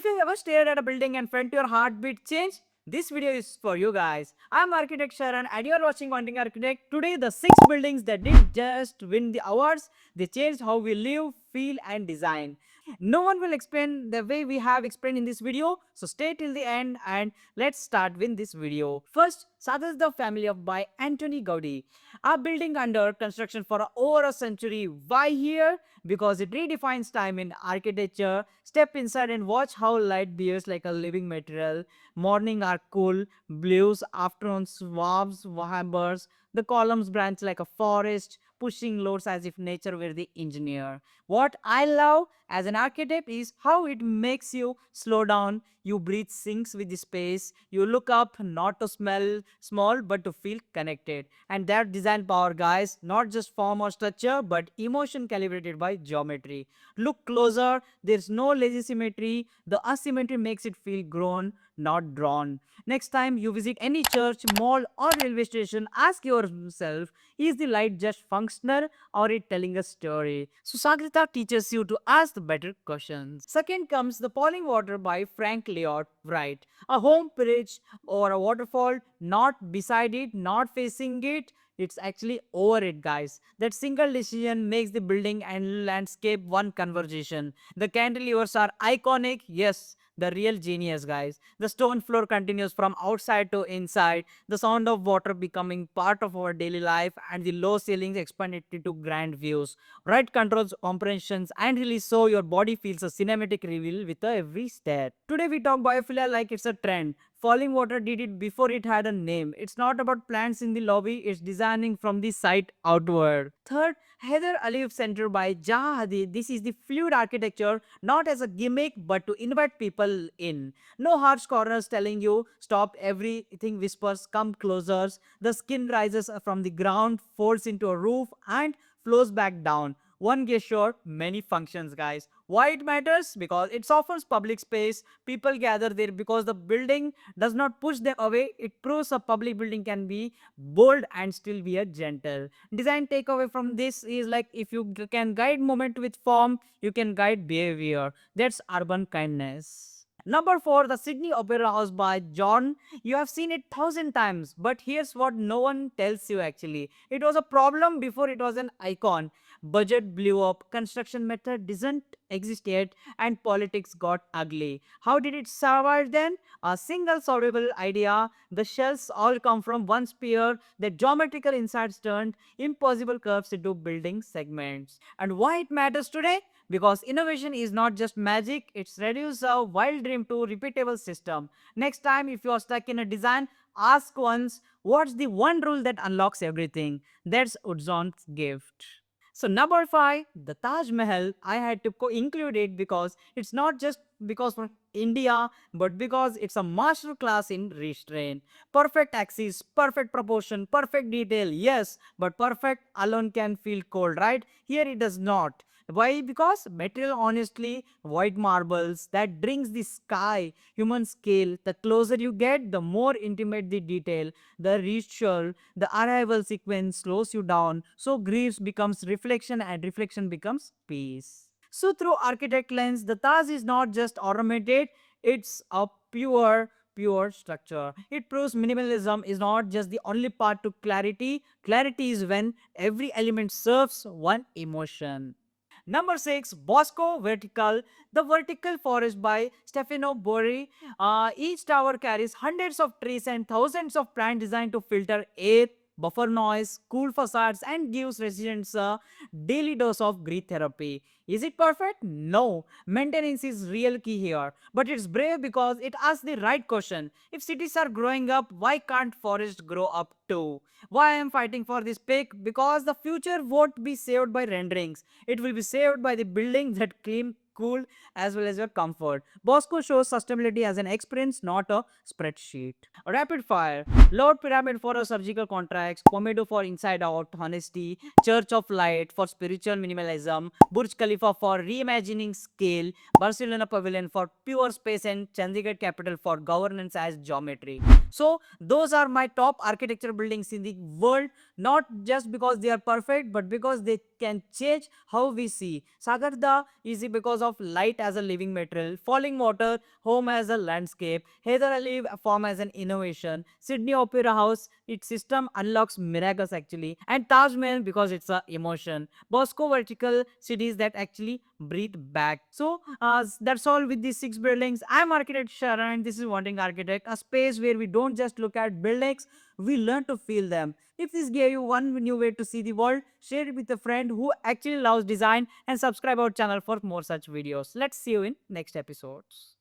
If you ever stared at a building and felt your heartbeat change, this video is for you guys. I'm Architect Sharan and you're watching Wanting Architect. Today, the 6 buildings that didn't just win the awards, they changed how we live, feel, and design. No one will explain the way we have explained in this video, so stay till the end and let's start with this video. First, Sadasda family of by Antoni Gaudi. A building under construction for over a century. Why here? Because it redefines time in architecture. Step inside and watch how light behaves like a living material. Morning are cool, blues, afternoons swabs, wabers. The columns branch like a forest, pushing loads as if nature were the engineer. What I love as an architect is how it makes you slow down. You breathe syncs with the space. You look up not to smell small but to feel connected. And that design power, guys, not just form or structure but emotion calibrated by geometry. Look closer, there's no lazy symmetry. The asymmetry makes it feel grown, not drawn. Next time you visit any church, mall, or railway station, ask yourself, is the light just functional or it telling a story? So Sagrita teaches you to ask the better questions. Second comes The Falling Water by Frank Lloyd Wright. A home bridge or a waterfall, not beside it, not facing it, it's actually over it, guys. That single decision makes the building and landscape one conversation. The cantilevers are iconic, yes, the real genius, guys. The stone floor continues from outside to inside, the sound of water becoming part of our daily life, and the low ceilings expanded into grand views. Right controls compressions and release so your body feels a cinematic reveal with every step. Today we talk biophilia like it's a trend. Falling Water did it before it had a name. It's not about plants in the lobby, it's designing from the site outward. Third, Heather Aliyev Center by Zaha Hadid. This is the fluid architecture, not as a gimmick but to invite people in. No harsh corners telling you stop, everything whispers, come closer. The skin rises from the ground, folds into a roof, and flows back down. One gesture, many functions, guys. Why it matters? Because it softens public space. People gather there because the building does not push them away. It proves a public building can be bold and still be a gentle. Design takeaway from this is like if you can guide movement with form, you can guide behavior. That's urban kindness. Number 4, the Sydney Opera House by John. You have seen it 1,000 times, but here's what no one tells you actually. It was a problem before it was an icon. Budget blew up, construction method doesn't exist yet, and politics got ugly. How did it survive then? A single solvable idea. The shells all come from one spear. The geometrical insides turned impossible curves into building segments. And why it matters today? Because innovation is not just magic, it's reduced a wild dream to repeatable system. Next time if you are stuck in a design, ask once, what's the one rule that unlocks everything? That's Udzon's gift. So number 5, the Taj Mahal, I had to include it because it's not just because from India, but because it's a master class in restraint. Perfect axis, perfect proportion, perfect detail, yes, but perfect alone can feel cold, right? Here it does not. Why? Because material honestly, white marbles that brings the sky, human scale. The closer you get, the more intimate the detail. The ritual, the arrival sequence slows you down. So grief becomes reflection and reflection becomes peace. So through architect lens, the Taj is not just ornamented, it's a pure structure. It proves minimalism is not just the only path to clarity. Clarity is when every element serves one emotion. Number 6, Bosco Vertical, the vertical forest by Stefano Borri. Each tower carries hundreds of trees and thousands of plants designed to filter air, buffer noise, cool facades, and gives residents a daily dose of green therapy. Is it perfect? No. Maintenance is real key here. But it's brave because it asks the right question. If cities are growing up, why can't forests grow up too? Why I am fighting for this pick? Because the future won't be saved by renderings. It will be saved by the buildings that clean, cool, as well as your comfort. Bosco shows sustainability as an experience, not a spreadsheet. Rapid fire. Lord Pyramid for a surgical contracts, Pomelo for inside out honesty, Church of Light for spiritual minimalism, Burj Khalifa for reimagining scale, Barcelona Pavilion for pure space, and Chandigarh Capital for governance as geometry. So those are my top architecture buildings in the world, not just because they are perfect, but because they can change how we see. Sagarda is because of light as a living material, falling water, home as a landscape, Heather Ali form as an innovation, Sydney Opera House, its system unlocks miracles actually, and Taj Mahal because it's a emotion. Bosco vertical cities that actually breathe back. So that's all with these six buildings. I'm architect Sharon and this is Wanting Architect, a space where we don't just look at buildings, we learn to feel them. If this gave you one new way to see the world, share it with a friend who actually loves design and subscribe our channel for more such videos. Let's see you in next episodes.